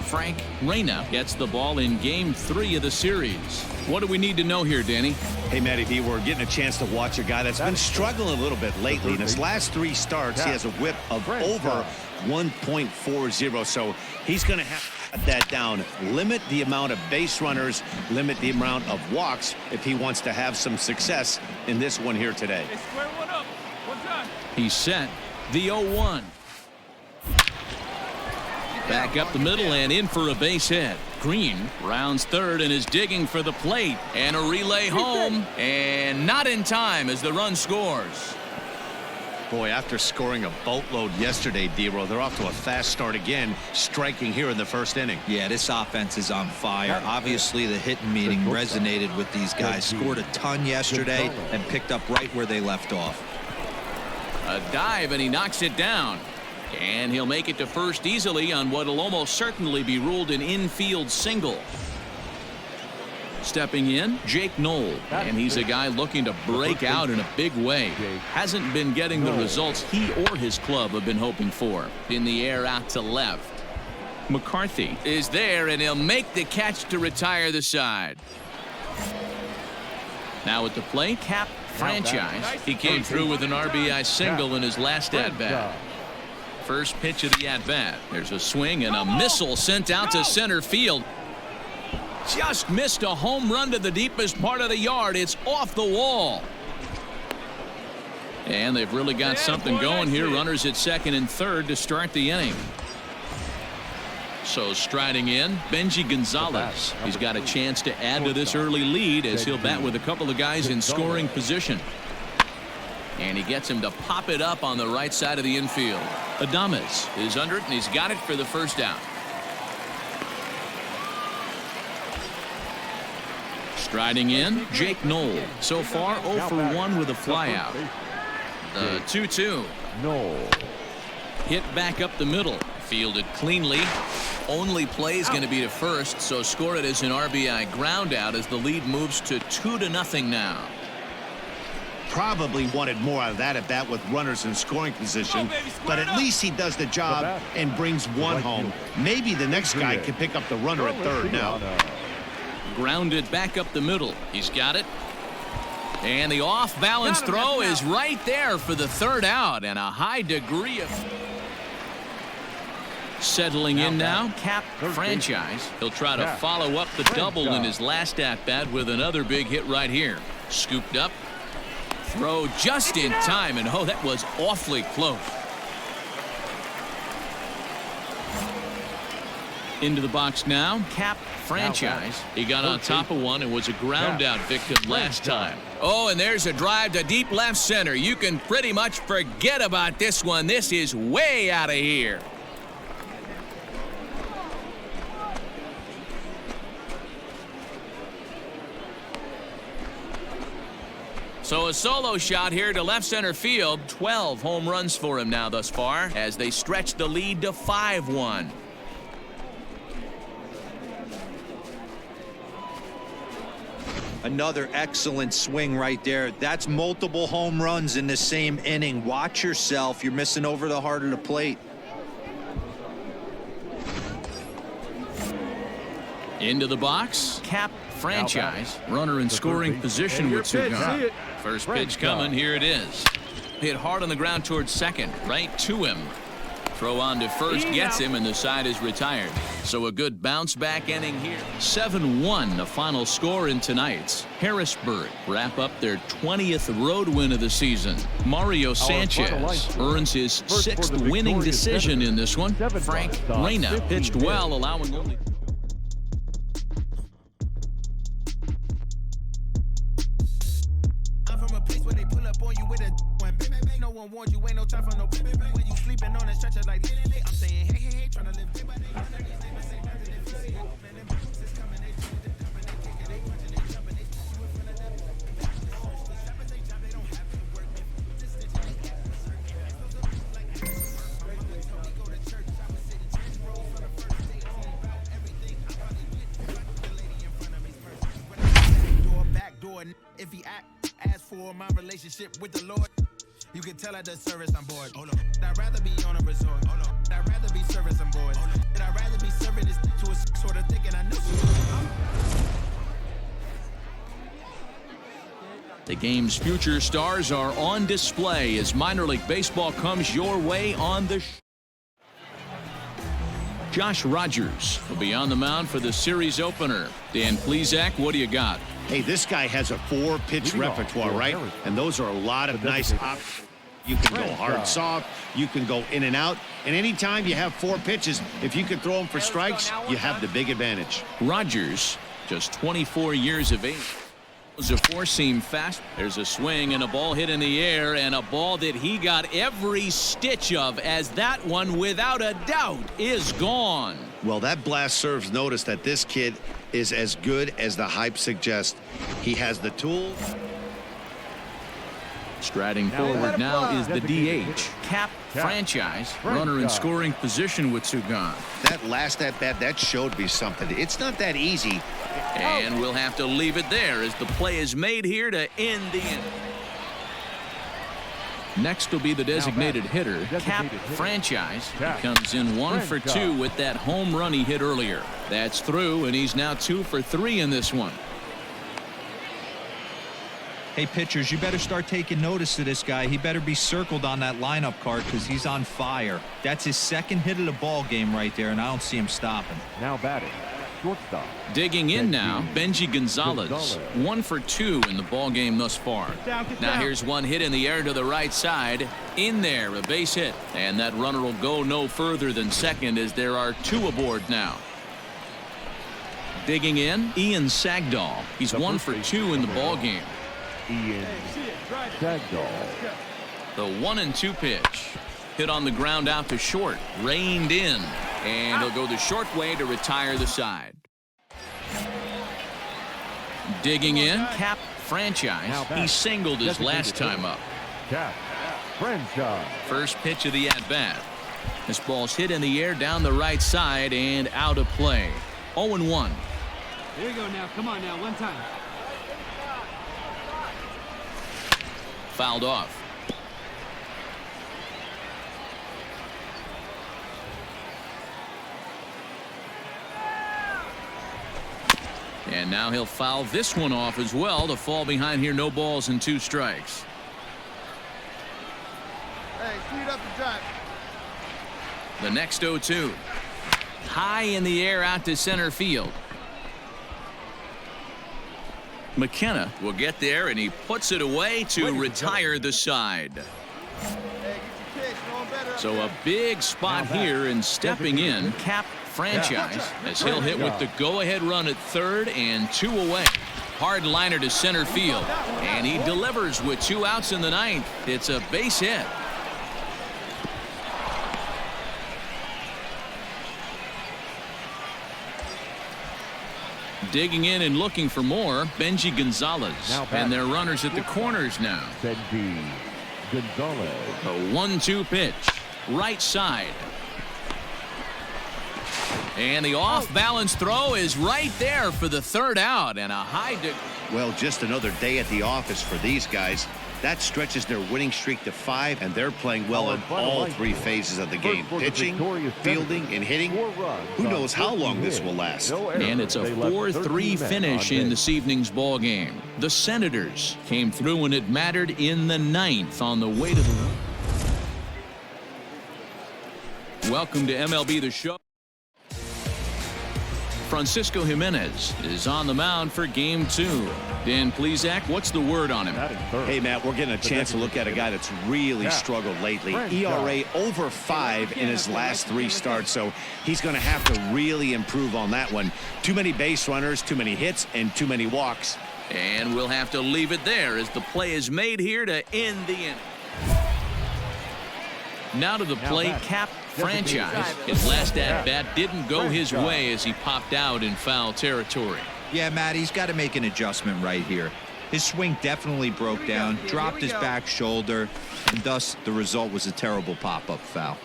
Frank Reyna gets the ball in game 3 of the series. What do we need to know here, Danny? Hey, Matty V, we're getting a chance to watch a guy that's been struggling a little bit lately. In his last 3 starts, he has a whip of over 1.40, so he's going to have to cut that down. Limit the amount of base runners, limit the amount of walks if he wants to have some success in this one here today. Hey, square one up. One time. He's set. The 0-1. Back up the middle and in for a base hit. Green rounds third and is digging for the plate. And a relay home. And not in time as the run scores. Boy, after scoring a boatload yesterday, D-Roll, they're off to a fast start again, striking here in the first inning. Yeah, this offense is on fire. Obviously, the hitting meeting resonated with these guys. Scored a ton yesterday and picked up right where they left off. A dive, and he knocks it down. And he'll make it to first easily on what will almost certainly be ruled an infield single. Stepping in, Jake Knoll, and he's a guy looking to break out in a big way. Hasn't been getting the results he or his club have been hoping for. In the air out to left. McCarthy is there, and he'll make the catch to retire the side. Now at the plate, Cap franchise. He came through with an RBI single in his last at-bat. First pitch of the at-bat. There's a swing and a missile sent out to center field. Just missed a home run to the deepest part of the yard. It's off the wall. And they've really got something going here. Runners at second and third to start the inning. So striding in, Benji Gonzalez. He's got a chance to add to this early lead as he'll bat with a couple of guys in scoring position. And he gets him to pop it up on the right side of the infield. Adames is under it, and he's got it for the first down. Striding in, Jake Knoll. So far, 0 for 1 with a flyout. The 2-2. Knoll. Hit back up the middle. Fielded cleanly. Only play is going to be to first, so score it as an RBI ground out as the lead moves to 2-0 now. Probably wanted more out of that at bat with runners in scoring position, but at least he does the job and brings one home. Maybe the next guy can pick up the runner at third now. Grounded back up the middle. He's got it. And the off-balance throw is right there for the third out, and a high degree of... Settling in now, Cap Franchise. He'll try to follow up the double in his last at-bat with another big hit right here. Scooped up. Throw just in time, and oh, that was awfully close. Into the box now, Cap Franchise. He got on top of one and was a ground out victim last time. Oh, and there's a drive to deep left center. You can pretty much forget about this one. This is way out of here. So a solo shot here to left center field. 12 home runs for him now thus far as they stretch the lead to 5-1. Another excellent swing right there. That's multiple home runs in the same inning. Watch yourself. You're missing over the heart of the plate. Into the box, Cap Franchise. Runner in scoring position with two gone. First pitch coming. Here it is. Hit hard on the ground towards second. Right to him. Throw on to first gets him, and the side is retired. So a good bounce back inning here. 7-1 the final score in tonight's. Harrisburg wrap up their 20th road win of the season. Mario Sanchez earns his 6th winning decision in this one. Frank Reyna pitched well, allowing only... Warned you ain't no time for no when you sleeping on a stretcher like I'm saying hey trying to live back door if he ask for my relationship with the Lord. You can tell at the service I'm bored. Hold on. I'd rather be on a resort. Hold on. I'd rather be service I'm bored. Hold on. I'd rather be serving this to a sort of thinking I know. The game's future stars are on display as minor league baseball comes your way on the Josh Rogers will be on the mound for the series opener. Dan Plesac, what do you got? Hey, this guy has a 4-pitch repertoire, right? And those are a lot of nice options. You can go hard, soft. You can go in and out. And anytime you have 4 pitches, if you can throw them for strikes, you have the big advantage. Rogers, just 24 years of age. A 4-seam fast. There's a swing and a ball hit in the air, and a ball that he got every stitch of, as that one, without a doubt, is gone. Well, that blast serves notice that this kid is as good as the hype suggests. He has the tools. Striding forward now is the DH. Cap Franchise. Runner in scoring position with two gone. That last at-bat, that showed me something. It's not that easy. And we'll have to leave it there as the play is made here to end the inning. Next will be the designated hitter, Cap Franchise. He comes in 1 for 2 with that home run he hit earlier. That's through, and he's now 2 for 3 in this one. Hey, pitchers, you better start taking notice of this guy. He better be circled on that lineup card because he's on fire. That's his 2nd hit of the ball game right there, and I don't see him stopping. Now batting, shortstop. Digging in now, Benji Gonzalez. 1 for 2 in the ball game thus far. Now here's one hit in the air to the right side. In there, a base hit. And that runner will go no further than second as there are 2 aboard now. Digging in, Ian Sagdahl. He's 1 for 2 in the ball game. Ian Sagdahl. The 1-2 pitch. Hit on the ground out to short. Reined in. And he'll go the short way to retire the side. Digging in, Cap Franchise. He singled his last time up. Cap Franchise. First pitch of the at-bat. This ball's hit in the air down the right side and out of play. 0-1. There you go now. Come on now. One time. Fouled off. And now he'll foul this one off as well to fall behind here. No balls and 2 strikes. Hey, speed up the drive. The next 0-2. High in the air out to center field. McKenna will get there and he puts it away to retire the side. So a big spot here, and stepping in, Cap Franchise, as he'll hit with the go-ahead run at third and 2 away. Hard liner to center field, and he delivers with 2 outs in the ninth. It's a base hit. Digging in and looking for more, Benji Gonzalez. And their runners at the corners now. Benji Gonzalez. A 1-2 pitch. Right side. And the off-balance throw is right there for the 3rd out, and a high. Well, just another day at the office for these guys. That stretches their winning streak to 5, and they're playing well in all 3 phases of the game. Pitching, fielding, and hitting. Who knows how long this will last. And it's a 4-3 finish in this evening's ball game. The Senators came through when it mattered in the 9th on the way to the win. Welcome to MLB The Show. Francisco Jimenez is on the mound for game 2. Dan Plesac, what's the word on him? Hey, Matt, we're getting a chance to look at a guy that's really struggled lately. ERA over 5 in his last 3 starts, so he's going to have to really improve on that one. Too many base runners, too many hits, and too many walks. And we'll have to leave it there as the play is made here to end the inning. Now to the plate, Cap Franchise. His last at-bat didn't go his way as he popped out in foul territory. Yeah, Matt, he's got to make an adjustment right here. His swing definitely broke down, dropped his back shoulder, and thus the result was a terrible pop-up foul.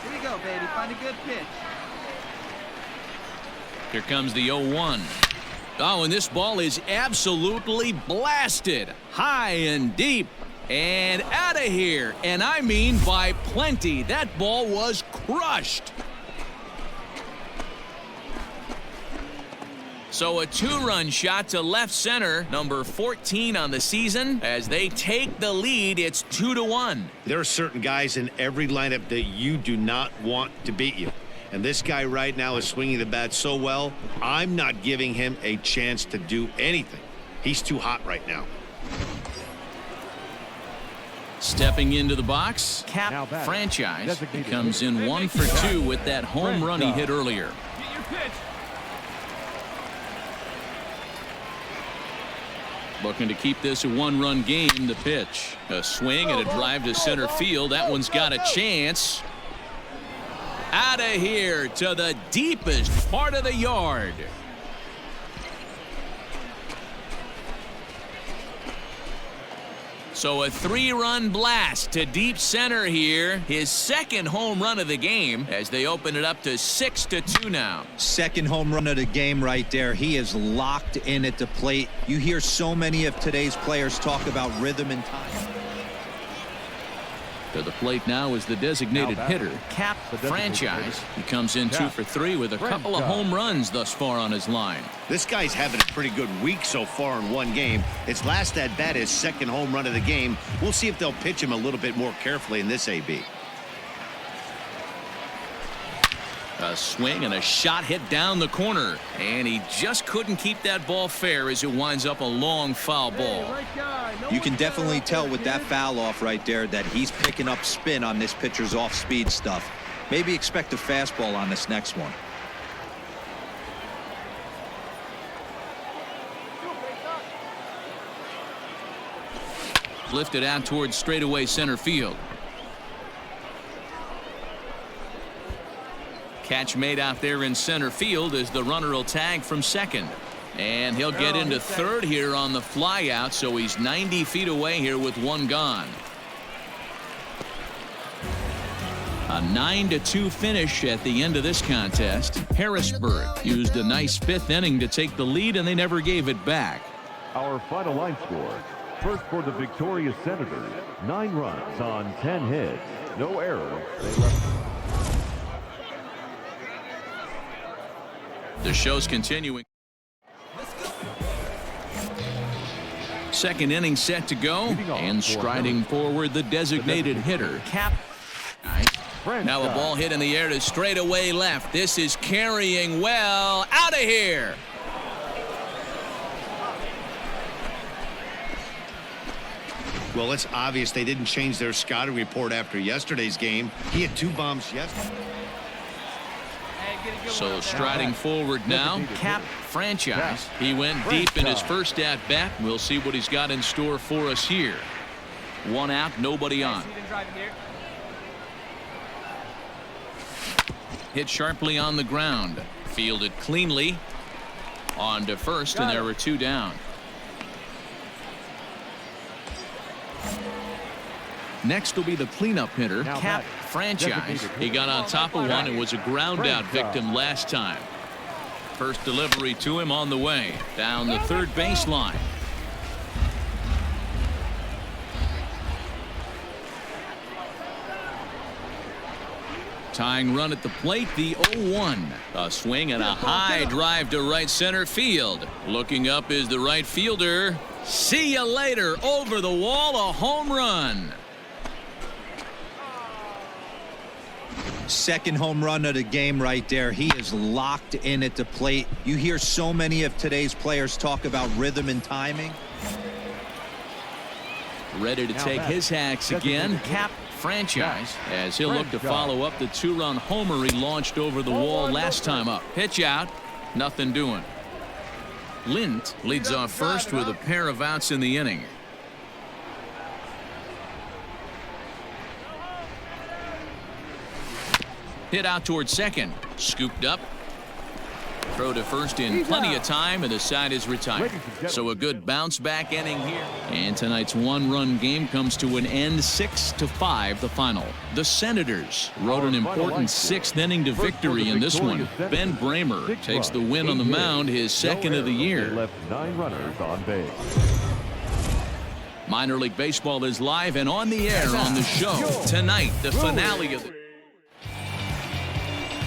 Here you go, baby. Find a good pitch. Here comes the 0-1. Oh, and this ball is absolutely blasted. High and deep. And out of here. And I mean by plenty. That ball was crushed. So a 2-run shot to left center, number 14 on the season. As they take the lead, it's 2-1. There are certain guys in every lineup that you do not want to beat you. And this guy right now is swinging the bat so well, I'm not giving him a chance to do anything. He's too hot right now. Stepping into the box, Cap Franchise. He comes in 1 for 2 with that home run he hit earlier. Get your pitch. Looking to keep this a 1-run game. The pitch. A swing and a drive to center field. That one's got a chance. Out of here to the deepest part of the yard. So a 3-run blast to deep center here. His second home run of the game as they open it up to 6-2 now. Second home run of the game right there. He is locked in at the plate. You hear so many of today's players talk about rhythm and time. To the plate now is the designated hitter, Cap Franchise. He comes in 2 for 3 with a couple of home runs thus far on his line. This guy's having a pretty good week so far in one game. His last at-bat is second home run of the game. We'll see if they'll pitch him a little bit more carefully in this AB. A swing and a shot hit down the corner, and he just couldn't keep that ball fair as it winds up a long foul ball. You can definitely tell with that foul off right there that he's picking up spin on this pitcher's off-speed stuff. Maybe expect a fastball on this next one. Lifted out towards straightaway center field. Catch made out there in center field as the runner will tag from second. And he'll get into third here on the fly out, so he's 90 feet away here with one gone. A 9-2 finish at the end of this contest. Harrisburg used a nice fifth inning to take the lead, and they never gave it back. Our final line score. First for the victorious Senators, 9 runs on 10 hits, no errors. They left. The show's continuing. Second inning set to go, and striding forward the designated hitter, Cap. Now a ball hit in the air to straightaway left. This is carrying well. Out of here. Well, it's obvious they didn't change their scouting report after yesterday's game. He had 2 bombs yesterday. So striding forward now, Cap franchise. He went deep in his first at bat. We'll see what he's got in store for us here. 1 out, nobody on. Hit sharply on the ground. Fielded cleanly. On to first, and there were 2 down. Next will be the cleanup hitter, Cap franchise. He got on top of one and was a ground out victim last time. First delivery to him on the way down the third baseline. Tying run at the plate, the 0-1. A swing and a high drive to right center field. Looking up is the right fielder. See you later. Over the wall, a home run. Second home run of the game right there. He is locked in at the plate. You hear so many of today's players talk about rhythm and timing. Ready to take his hacks again, Cap franchise, as he'll look to follow up the 2-run homer he launched over the wall last time up. Pitch out, nothing doing. Lint leads off first with a pair of outs in the inning. Hit out towards second. Scooped up. Throw to first in plenty of time, and the side is retired. So a good bounce back inning here. And tonight's 1-run game comes to an end, 6-5 the final. The Senators rode an important 6th inning to victory in this one. Ben Bramer takes the win on the mound, his second of the year. Left 9 runners on base. Minor League Baseball is live and on the air on the show. Tonight, the finale of the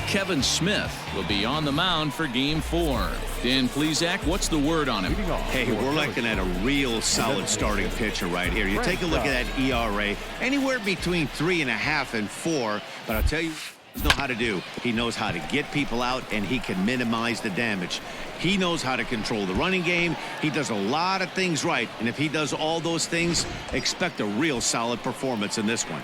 Kevin Smith will be on the mound for Game 4. Dan Plesac, what's the word on him? Hey, we're looking at a real solid starting pitcher right here. You take a look at that ERA, anywhere between 3.5 and 4. But I'll tell you, he knows how to do. He knows how to get people out, and he can minimize the damage. He knows how to control the running game. He does a lot of things right, and if he does all those things, expect a real solid performance in this one.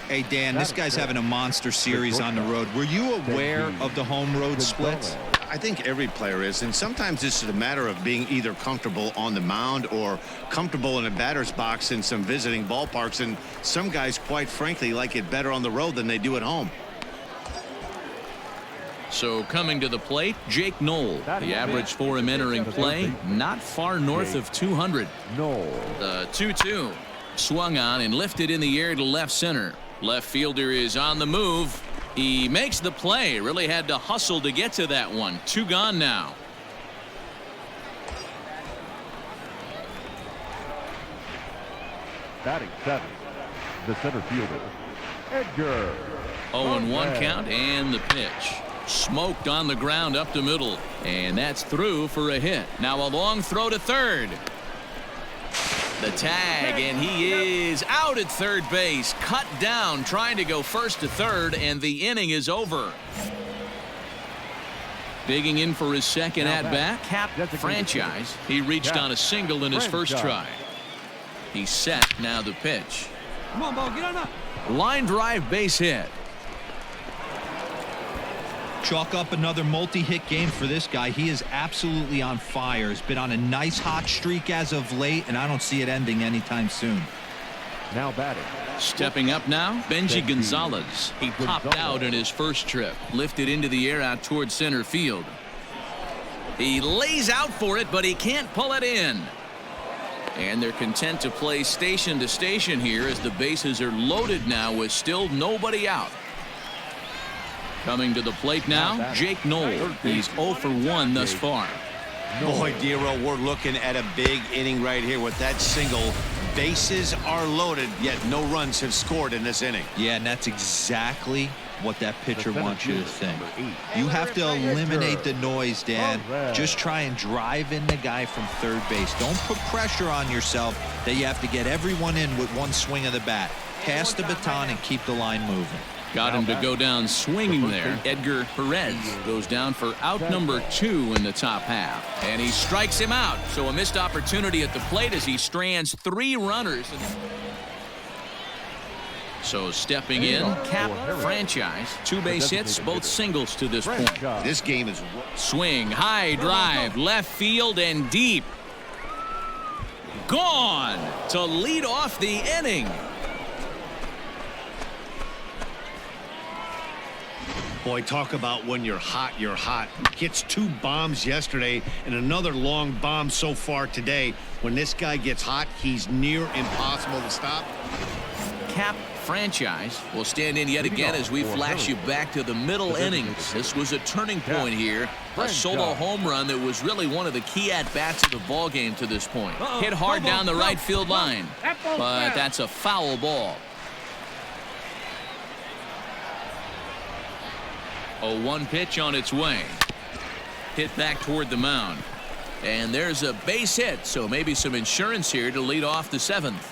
Hey, Dan, this guy's having a monster series on the road. Were you aware of the home road splits? I think every player is, and sometimes it's a matter of being either comfortable on the mound or comfortable in a batter's box in some visiting ballparks, and some guys, quite frankly, like it better on the road than they do at home. So coming to the plate, Jake Knoll. The average for him entering play, not far north of 200. The 2-2. Swung on and lifted in the air to left center. Left fielder is on the move. He makes the play. Really had to hustle to get to that one. 2 gone now. Batting 7th, the center fielder, Edgar. 0-1 count and the pitch. Smoked on the ground up the middle. And that's through for a hit. Now a long throw to third. The tag, and he is out at third base. Cut down, trying to go first to third, and the inning is over. Digging in for his second at-bat, Cap Franchise. He reached on a single in his first try. He's set, now the pitch. Come on, ball, get on up. Line drive, base hit. Chalk up another multi-hit game for this guy. He is absolutely on fire. He's been on a nice hot streak as of late, and I don't see it ending anytime soon. Now batting. Stepping up now, Benji Gonzalez. He popped out in his first trip, lifted into the air out towards center field. He lays out for it, but he can't pull it in. And they're content to play station to station here as the bases are loaded now with still nobody out. Coming to the plate now, Jake Knoll. He's 0 for 1 thus far. Boy, Dero, we're looking at a big inning right here with that single. Bases are loaded, yet no runs have scored in this inning. Yeah, and that's exactly what that pitcher wants you to think. You have to eliminate the noise, Dan. Just try and drive in the guy from third base. Don't put pressure on yourself that you have to get everyone in with one swing of the bat. Pass the baton and keep the line moving. Got him to go down swinging there. Edgar Perez goes down for out number 2 in the top half. And he strikes him out. So a missed opportunity at the plate as he strands 3 runners. So stepping in, Cap Franchise. 2 base hits, both singles to this point. This game is... Swing, high drive, left field and deep. Gone to lead off the inning. Boy, talk about when you're hot, you're hot. Hits 2 bombs yesterday and another long bomb so far today. When this guy gets hot, he's near impossible to stop. Cap Franchise will stand in yet again as we flash you back to the middle innings. This was a turning point here. A solo home run that was really one of the key at-bats of the ball game to this point. Hit hard down the right field line, but that's a foul ball. 0-1 pitch on its way. Hit back toward the mound. And there's a base hit, so maybe some insurance here to lead off the 7th.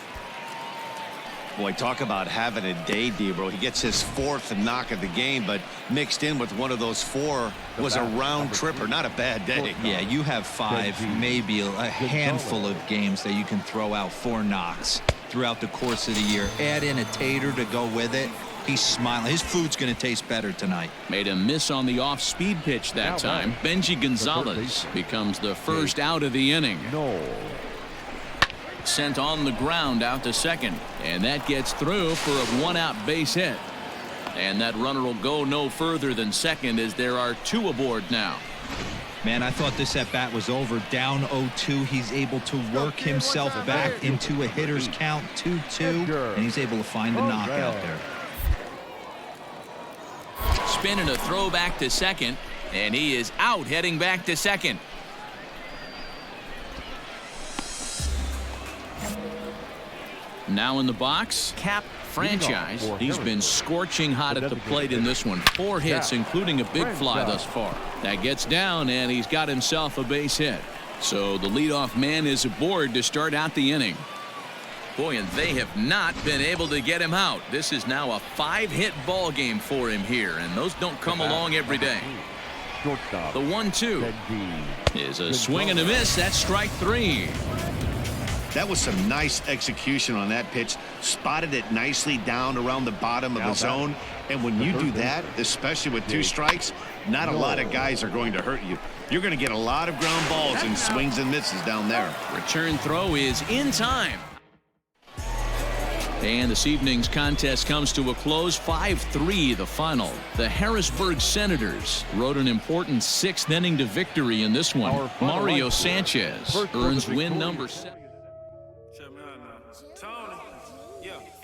Boy, talk about having a day, Debro. He gets his 4th knock of the game, but mixed in with one of those 4 was a round tripper. Not a bad day. Yeah, you have 5, maybe a handful of games that you can throw out 4 knocks throughout the course of the year. Add in a tater to go with it. He's smiling. His food's going to taste better tonight. Made a miss on the off-speed pitch that time. Benji Gonzalez becomes the first out of the inning. Sent on the ground out to second, and that gets through for a 1-out base hit. And that runner will go no further than second as there are 2 aboard now. Man, I thought this at-bat was over. Down 0-2. He's able to work himself back into a hitter's count, 2-2, and he's able to find the knockout there. Spin and a throw back to second, and he is out heading back to second. Now in the box, Cap Franchise. He's been scorching hot at the plate in this one. 4 hits, including a big fly thus far. That gets down, and he's got himself a base hit. So the leadoff man is aboard to start out the inning. Boy, and they have not been able to get him out. This is now a 5-hit ball game for him here, and those don't come along every day. The 1-2 is a swing and a miss. That's strike 3. That was some nice execution on that pitch. Spotted it nicely down around the bottom of the zone. And when you do that, especially with 2 strikes, not a lot of guys are going to hurt you. You're going to get a lot of ground balls and swings and misses down there. Return throw is in time. And this evening's contest comes to a close. 5-3 the final. The Harrisburg Senators rode an important 6th inning to victory in this one. Mario Sanchez earns win number 7.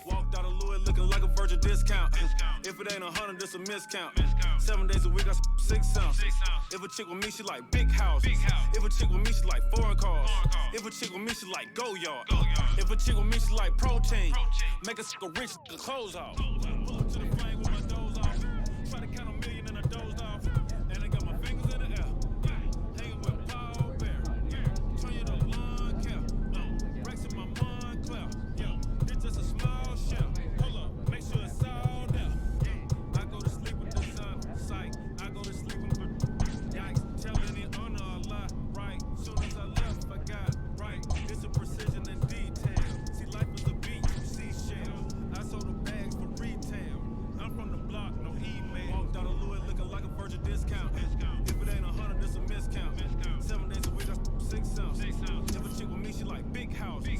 Walked out of Louis looking like a virgin discount. If it ain't 100, it's a miscount. 7 days a week, I 6 ounces. If a chick with me, she like big houses. If a chick with me, she like foreign cars. If a chick with me, she like go yard. If a chick with me, she like protein. Make a rich, the clothes off. Pull up to the flame with my doors off. Try to count a million and I dozed off. And I got my fingers in the air. Hanging with Paul Bear. Turn you to lawn care. Racks in my mind cloud. It's just a small shell. Hold up, make sure it's all there. I go to sleep with the sun. Sight. I go to sleep with the yikes. house.